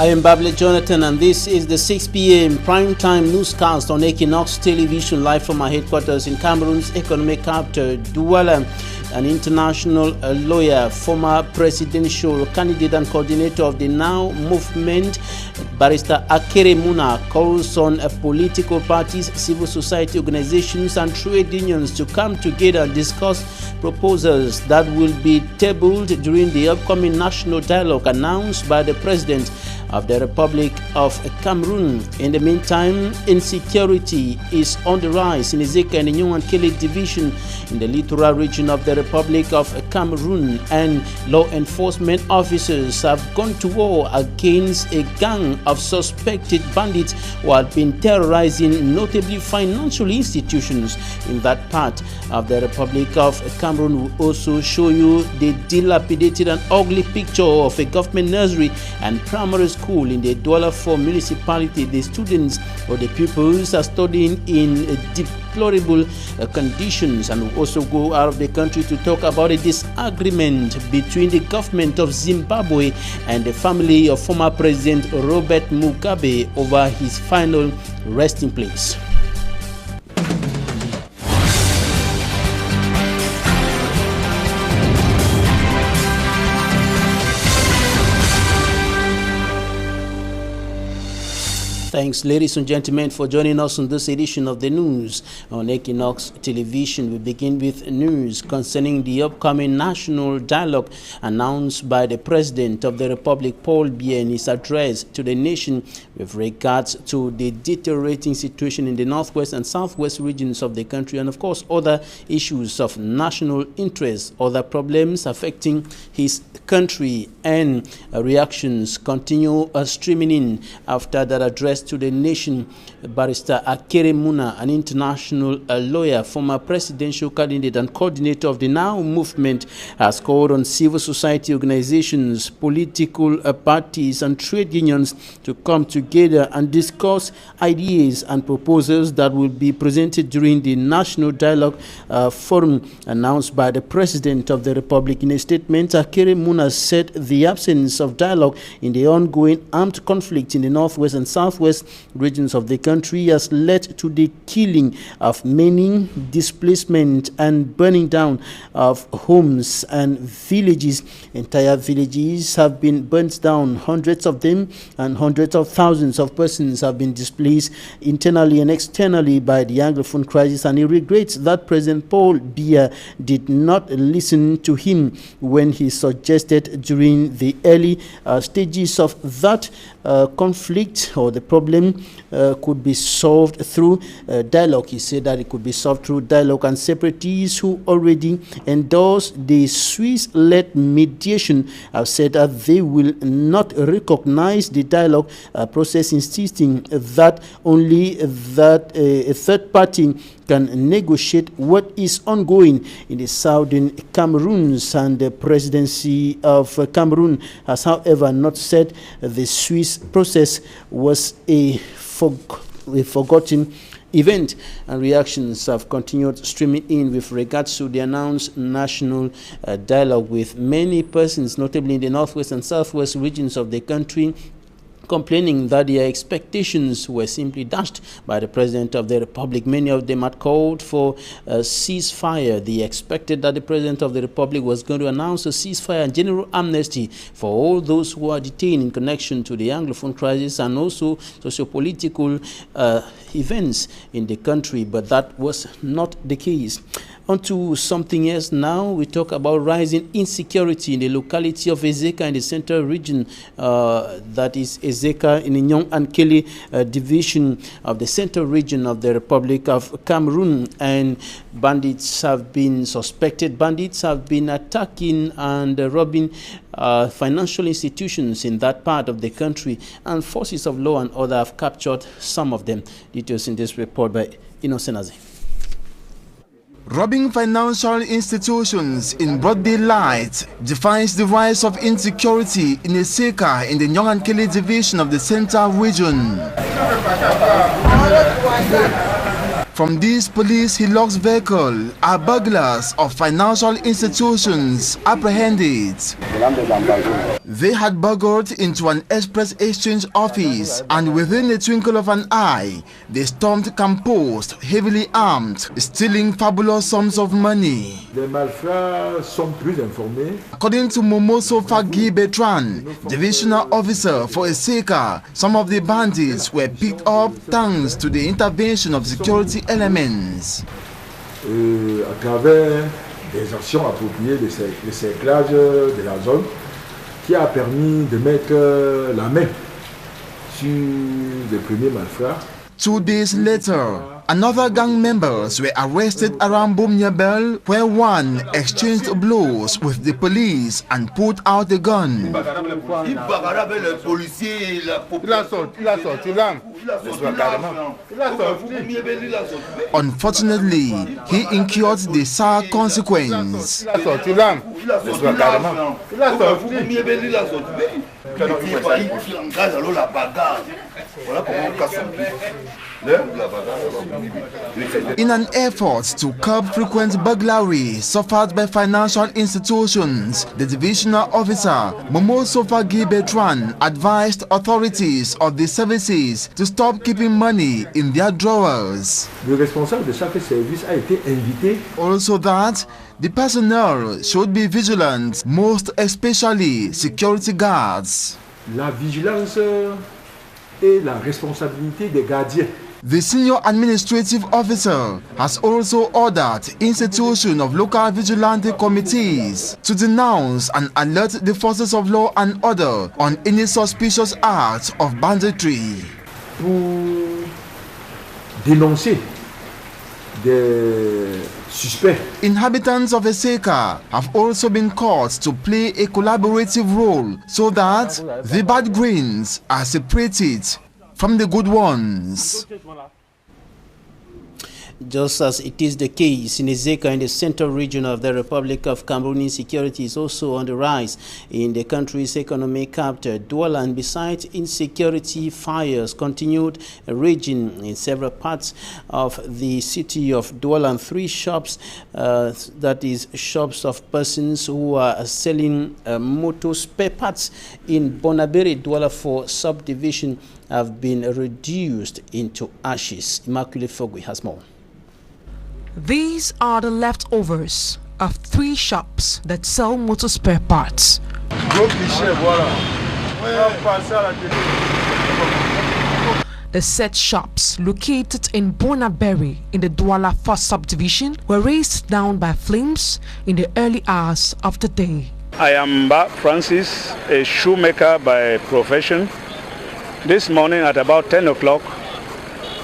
I am Babla Jonathan, and this is the 6 p.m. primetime newscast on Equinox Television, live from our headquarters in Cameroon's economic capital, Douala. An international lawyer, former presidential candidate and coordinator of the Now movement, Barrister Akere Muna, calls on political parties, civil society organizations and trade unions to come together and discuss proposals that will be tabled during the upcoming national dialogue announced by the President of the Republic of Cameroon. In the meantime, insecurity is on the rise in Ezeka and Nyong division in the littoral region of the Republic of Cameroon, and law enforcement officers have gone to war against a gang of suspected bandits who had been terrorizing notably financial institutions in that part of the Republic of Cameroon. Will also show you the dilapidated and ugly picture of a government nursery and primary school in the Douala 4 municipality. The students or the pupils are studying in deplorable conditions, and will also go out of the country to talk about a disagreement between the government of Zimbabwe and the family of former President Robert Mugabe over his final resting place. Thanks, ladies and gentlemen, for joining us on this edition of the news on Equinox Television. We begin with news concerning the upcoming national dialogue announced by the President of the Republic, Paul Biya, in his address to the nation with regards to the deteriorating situation in the northwest and southwest regions of the country, and of course other issues of national interest, other problems affecting his country, and reactions continue streaming in after that address to the nation. Barrister Akere Muna, an international lawyer, former presidential candidate and coordinator of the Now movement, has called on civil society organizations, political parties and trade unions to come together and discuss ideas and proposals that will be presented during the National Dialogue Forum announced by the President of the Republic. In a statement, Akere Muna said the absence of dialogue in the ongoing armed conflict in the northwest and southwest regions of the country has led to the killing of many, displacement and burning down of homes and villages. Entire villages have been burnt down, hundreds of them, and hundreds of thousands of persons have been displaced internally and externally by the Anglophone crisis, and he regrets that President Paul Biya did not listen to him when he suggested during the early stages of that conflict or the problem could be solved through dialogue. He said that it could be solved through dialogue, and separatists who already endorsed the Swiss-led mediation have said that they will not recognize the dialogue process, insisting that only that a third party can negotiate what is ongoing in the southern Cameroons. And the presidency of Cameroon has, however, not said the Swiss process was a forgotten event, and reactions have continued streaming in with regards to the announced national dialogue, with many persons, notably in the northwest and southwest regions of the country, complaining that their expectations were simply dashed by the President of the Republic. Many of them had called for a ceasefire. They expected that the President of the Republic was going to announce a ceasefire and general amnesty for all those who are detained in connection to the Anglophone crisis and also socio-political events in the country, but that was not the case. On to something else now. We talk about rising insecurity in the locality of Ezeka in the central region, that is Ezeka in the Nyong and Kele division of the central region of the Republic of Cameroon. And suspected bandits have been attacking and robbing financial institutions in that part of the country, and forces of law and order have captured some of them. Details in this report by EQUINOXE. Robbing financial institutions in broad daylight defines the rise of insecurity in Ezeka in the Nyong and Kele division of the Central region. From this police Hilux vehicle are burglars of financial institutions apprehended. They had burgled into an express exchange office, and within a twinkle of an eye, they stormed Campost heavily armed, stealing fabulous sums of money. According to Momoso Fagi Betran, divisional officer for Eseka, some of the bandits were picked up thanks to the intervention of security elements. À travers des actions appropriées de cerclage de la zone qui a permis de mettre la main sur les premiers malfrats. 2 days later, another gang members were arrested around Bomniabel, where one exchanged blows with the police and put out a gun. Unfortunately, he incurred the sour consequence. In an effort to curb frequent burglary suffered by financial institutions, the divisional officer Momoso Fagi Betran advised authorities of the services to stop keeping money in their drawers. Le responsable de chaque service a été invité. Also that the personnel should be vigilant, most especially security guards. La vigilance est la responsabilité des gardiens. The senior administrative officer has also ordered institution of local vigilante committees to denounce and alert the forces of law and order on any suspicious acts of banditry. Pour dénoncer des suspects. Inhabitants of Eseka have also been called to play a collaborative role so that the bad grains are separated from the good ones. Just as it is the case in Ezeka in the central region of the Republic of Cameroon, insecurity is also on the rise in the country's economic capital, Douala. And besides insecurity, fires continued raging in several parts of the city of Douala. And 3 shops, that is shops of persons who are selling motor spare parts in Bonabere, Douala for subdivision, have been reduced into ashes. Immaculate Fogui has more. These are the leftovers of 3 shops that sell motor spare parts. The said shops, located in Bonaberi in the Douala First Subdivision, were razed down by flames in the early hours of the day. I am Ba Francis, a shoemaker by profession. This morning at about 10 o'clock,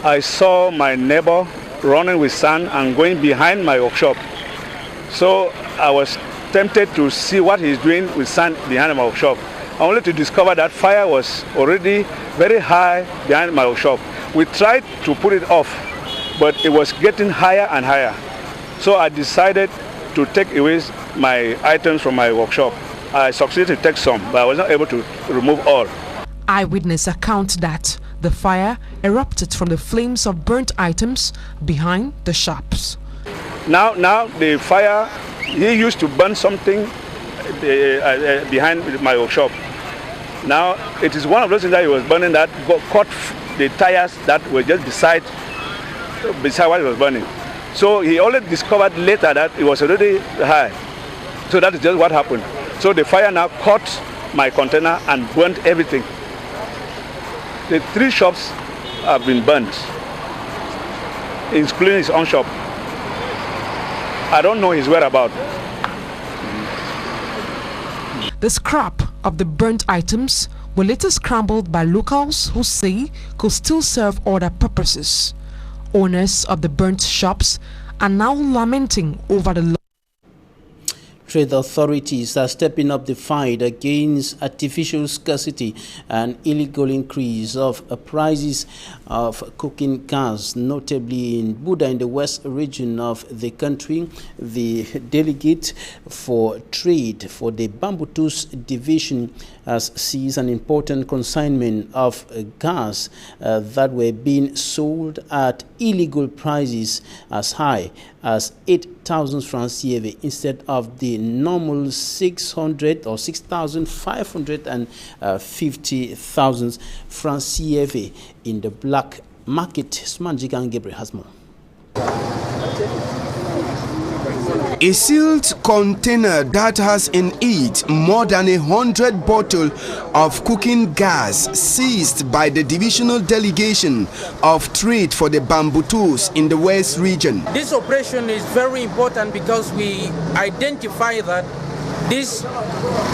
I saw my neighbor running with sand and going behind my workshop. So I was tempted to see what he's doing with sand behind my workshop, only to discover that fire was already very high behind my workshop. We tried to put it off, but it was getting higher and higher. So I decided to take away my items from my workshop. I succeeded to take some, but I was not able to remove all. Eyewitness account that the fire erupted from the flames of burnt items behind the shops. Now the fire, he used to burn something behind my workshop. Now it is one of those things that he was burning that caught the tires that were just beside what he was burning. So he only discovered later that it was already high. So that is just what happened. So the fire now caught my container and burnt everything. The 3 shops have been burnt, including his own shop. I don't know his whereabouts. The scrap of the burnt items were later scrambled by locals who say could still serve other purposes. Owners of the burnt shops are now lamenting over the Trade authorities are stepping up the fight against artificial scarcity and illegal increase of prices of cooking gas, notably in Buda in the west region of the country. The delegate for trade for the Bambutus division has seized an important consignment of gas that were being sold at illegal prices as high as 8,000 francs CFA instead of the normal 600 or 6,550,000 francs CFA in the black market. Smanjikan Gabriel has more. A sealed container that has in it more than 100 bottles of cooking gas seized by the divisional delegation of trade for the Bambutus in the West region. This operation is very important because we identify that this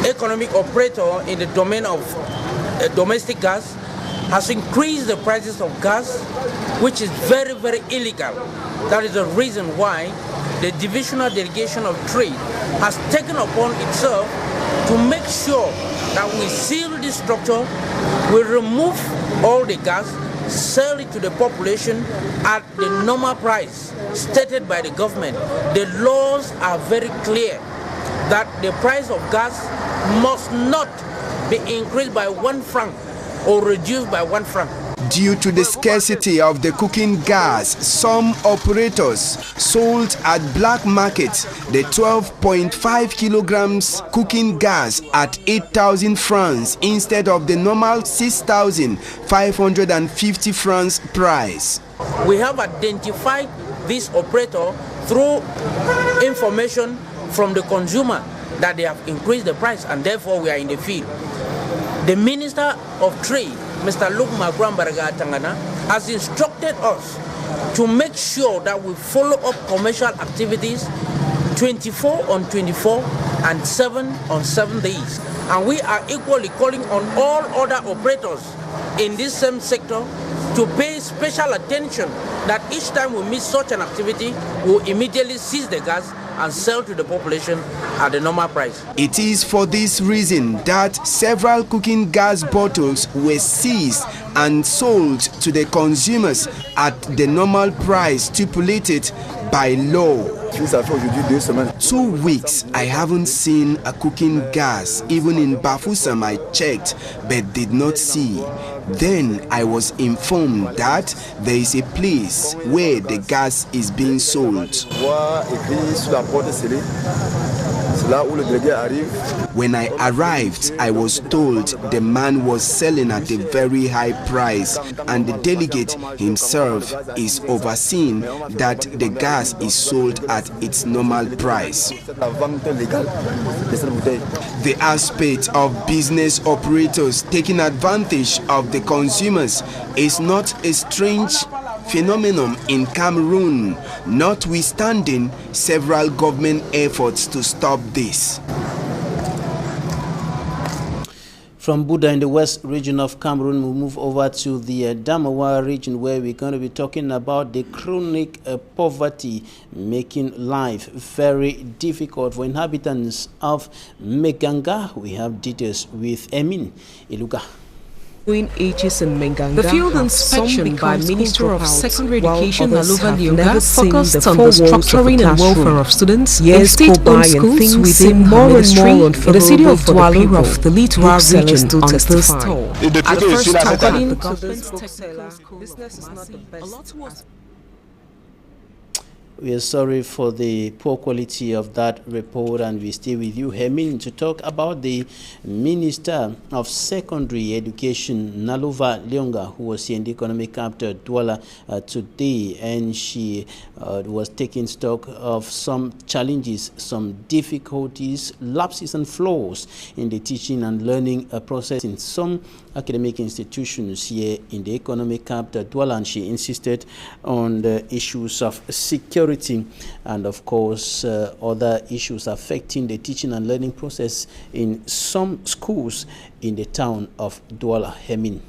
economic operator in the domain of domestic gas has increased the prices of gas, which is very, very illegal. That is the reason why the divisional delegation of trade has taken upon itself to make sure that we seal this structure, we remove all the gas, sell it to the population at the normal price stated by the government. The laws are very clear that the price of gas must not be increased by 1 franc or reduced by 1 franc. Due to the scarcity of the cooking gas, some operators sold at black market the 12.5 kilograms cooking gas at 8,000 francs instead of the normal 6,550 francs price. We have identified this operator through information from the consumer that they have increased the price, and therefore we are in the field. The Minister of Trade, Mr. Luke Magwambaraga Tangana, has instructed us to make sure that we follow up commercial activities 24 on 24 and 7 on 7 days. And we are equally calling on all other operators in this same sector to pay special attention that each time we miss such an activity, we will immediately seize the gas and sell to the population at the normal price. It is for this reason that several cooking gas bottles were seized and sold to the consumers at the normal price stipulated by law. 2 weeks I haven't seen a cooking gas. Even in Bafusam I checked but did not see. Then I was informed that there is a place where the gas is being sold. When I arrived, I was told the man was selling at a very high price, and the delegate himself is overseeing that the gas is sold at its normal price. The aspect of business operators taking advantage of the consumers is not a strange phenomenon in Cameroon, notwithstanding several government efforts to stop this. From Buda in the west region of Cameroon, we move over to the Damawa region, where we're going to be talking about the chronic poverty making life very difficult for inhabitants of Meganga. We have details with Emin Iluga. The field inspection by Minister of Secondary Education Naluva Lionga focused on the structuring and welfare of students in state-owned schools within her ministry in the city of Douala of the Littoral region on Thursday. At first, according to the government's technical school, business is not the best. We are sorry for the poor quality of that report, and we stay with you, Hemin, to talk about the Minister of Secondary Education, Naluva Lionga, who was here in the economic capital, Douala, today, and she was taking stock of some challenges, some difficulties, lapses and flaws in the teaching and learning process in some academic institutions here in the economic capital, Douala, and she insisted on the issues of security and of course other issues affecting the teaching and learning process in some schools in the town of Douala. Hemin.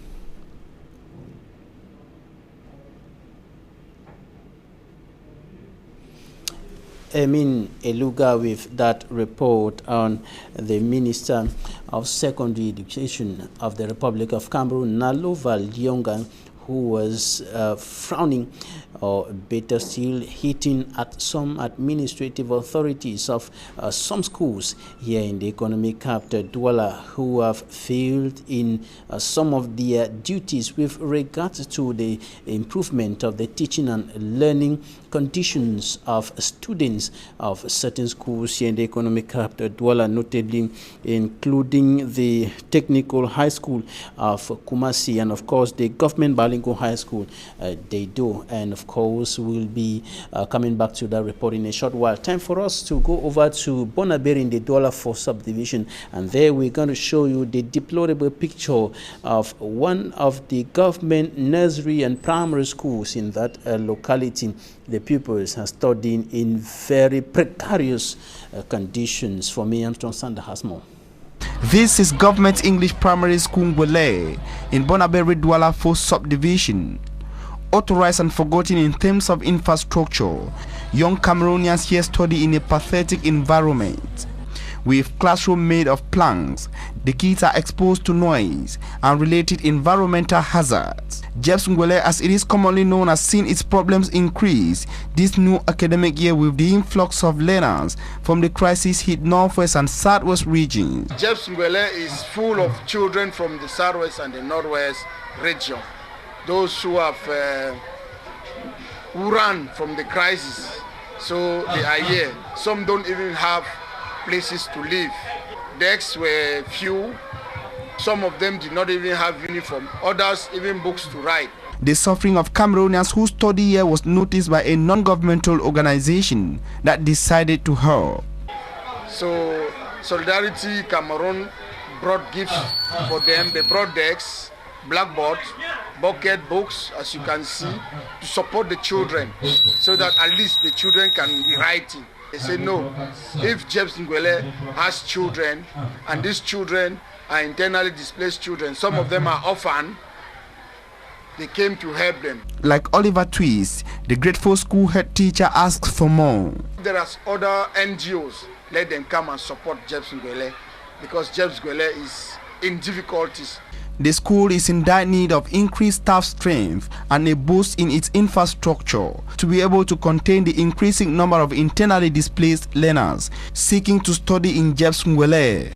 Emin Eluga with that report on the Minister of Secondary Education of the Republic of Cameroon, Nalova Lyonga, who was frowning, or better still, hitting at some administrative authorities of some schools here in the economic capital, Douala, who have failed in some of their duties with regards to the improvement of the teaching and learning conditions of students of certain schools here in the economic capital, Douala, notably including the Technical High School of Kumasi and, of course, the Government Bilingual High School, they do. And, of course, we'll be coming back to that report in a short while. Time for us to go over to Bonaberi in the Douala 4 subdivision, and there we're going to show you the deplorable picture of one of the government nursery and primary schools in that locality. The pupils are studying in very precarious conditions. For me, Armstrong Sander has more. This is Government English Primary School Ngwele in Bonaberi Douala 4 subdivision. Authorized and forgotten in terms of infrastructure, young Cameroonians here study in a pathetic environment. With classroom made of planks, the kids are exposed to noise and related environmental hazards. Jeps Ngwele, as it is commonly known, has seen its problems increase this new academic year with the influx of learners from the crisis-hit northwest and southwest regions. Jeps Ngwele is full of children from the southwest and the northwest region. Those who have who ran from the crisis, so they are here. Some don't even have places to live. Desks were few. Some of them did not even have uniform. Others even books to write. The suffering of Cameroonians who study here was noticed by a non-governmental organization that decided to help. So Solidarity Cameroon brought gifts for them. They brought desks, blackboard, bucket, books, as you can see, to support the children, so that at least the children can be writing. They say no, if Jeps Ngwele has children, and these children are internally displaced children, some of them are orphan, they came to help them. Like Oliver Twist, the grateful school head teacher asks for more. There are other NGOs, let them come and support Jeps Ngwele, because Jeps Ngwele is in difficulties. The school is in dire need of increased staff strength and a boost in its infrastructure to be able to contain the increasing number of internally displaced learners seeking to study in Jeps Ngwele.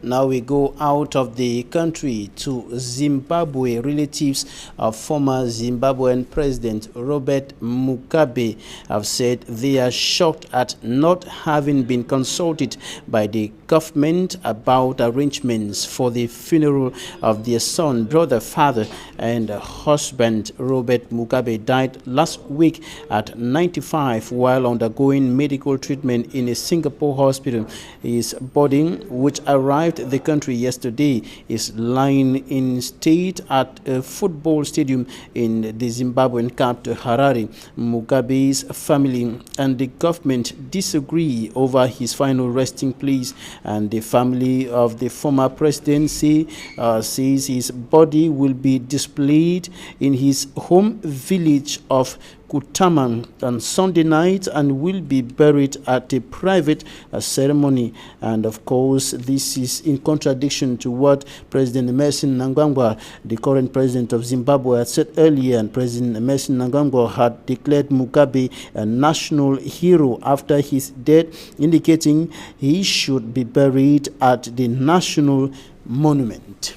Now we go out of the country to Zimbabwe. Relatives of former Zimbabwean President Robert Mugabe have said they are shocked at not having been consulted by the government about arrangements for the funeral of their son, brother, father, and husband. Robert Mugabe died last week at 95 while undergoing medical treatment in a Singapore hospital. His body, which arrived the country yesterday, is lying in state at a football stadium in the Zimbabwean capital, Harare. Mugabe's family and the government disagree over his final resting place, and the family of the former president says his body will be displayed in his home village of Kutaman on Sunday night and will be buried at a private ceremony. And of course, this is in contradiction to what President Emerson Mnangagwa, the current president of Zimbabwe, had said earlier. And President Emerson Mnangagwa had declared Mugabe a national hero after his death, indicating he should be buried at the national monument.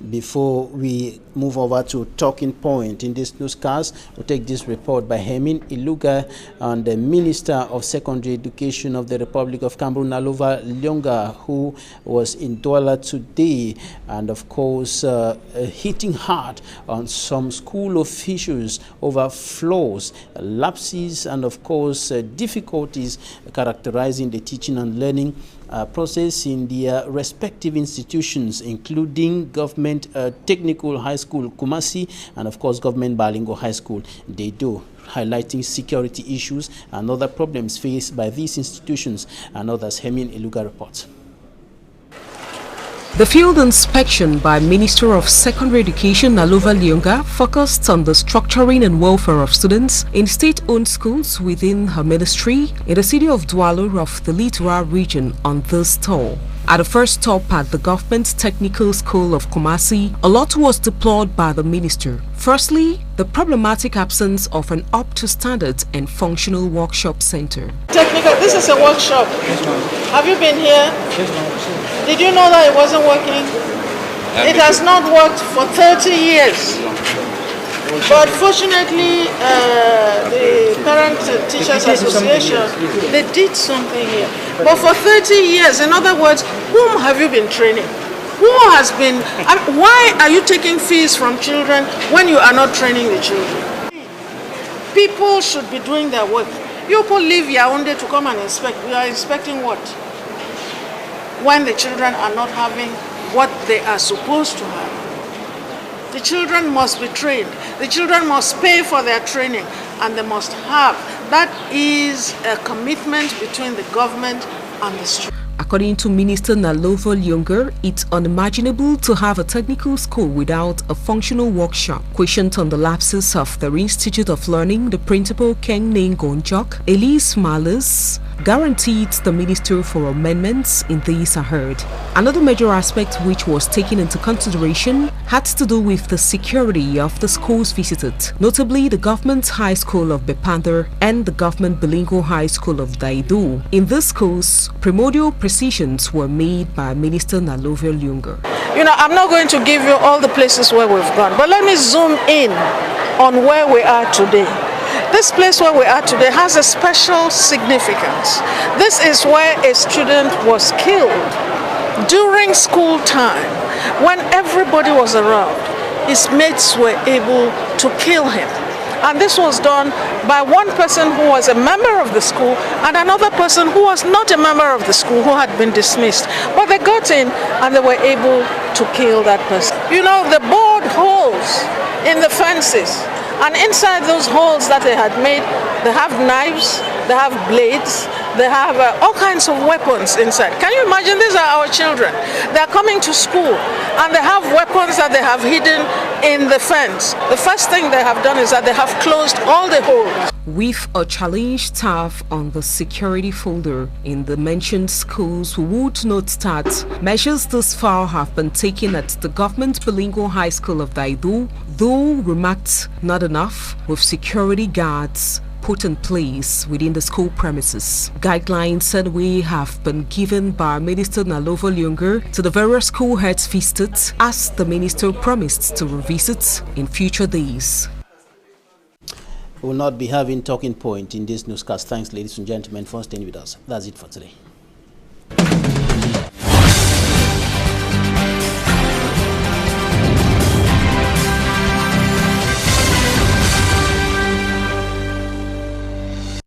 Before we move over to talking point in this newscast, we'll take this report by Emin Eluga and the Minister of Secondary Education of the Republic of Cameroon, Nalova Lyonga, who was in Douala today, and of course hitting hard on some school officials over flaws, lapses, and of course difficulties characterizing the teaching and learning process in their respective institutions, including Government Technical High School Kumasi and of course Government Bilingual High School. They do, highlighting security issues and other problems faced by these institutions and others. Emin Eluga reports. The field inspection by Minister of Secondary Education Nalova Lyonga focused on the structuring and welfare of students in state-owned schools within her ministry in the city of Douala of the Littoral region on this tour. At the first stop at the Government Technical School of Kumasi, a lot was deplored by the minister. Firstly, the problematic absence of an up-to-standard and functional workshop center. Technical, this is a workshop. Yes, ma'am. Have you been here? Yes, ma'am. Did you know that it wasn't working? It has not worked for 30 years. But fortunately, the Parent Teachers Association, they did something here. But for 30 years, in other words, whom have you been training? Who has been, why are you taking fees from children when you are not training the children? People should be doing their work. You people leave Yaoundé to come and inspect. We are inspecting what? When the children are not having what they are supposed to have. The children must be trained. The children must pay for their training, and they must have. That is a commitment between the government and the students. According to Minister Nalova Lyonga, it's unimaginable to have a technical school without a functional workshop. Questioned on the lapses of the Institute of Learning, the principal Keng Ning Gonjok, Elise Malas, guaranteed the minister for amendments in these are heard. Another major aspect which was taken into consideration had to do with the security of the schools visited, notably the Government High School of Bepanther and the Government Bilingual High School of Daidu. In these schools, primordial precisions were made by Minister Nalova Lyonga. You know, I'm not going to give you all the places where we've gone, but let me zoom in on where we are today. This place where we are today has a special significance. This is where a student was killed during school time. When everybody was around, his mates were able to kill him. And this was done by one person who was a member of the school and another person who was not a member of the school who had been dismissed. But they got in and they were able to kill that person. You know, the bored holes in the fences, and inside those holes that they had made, they have knives, they have blades, they have all kinds of weapons inside. Can you imagine? These are our children. They're coming to school and they have weapons that they have hidden in the fence. The first thing they have done is that they have closed all the holes. With a challenge staff on the security folder in the mentioned schools would not start, measures thus far have been taken at the Government Bilingual High School of Daidu, though remarked not enough, with security guards put in place within the school premises. Guidelines and we have been given by Minister Nalova Lyonga to the various school heads visited, as the minister promised to revisit in future days. We will not be having talking point in this newscast. Thanks, ladies and gentlemen, for staying with us. That's it for today.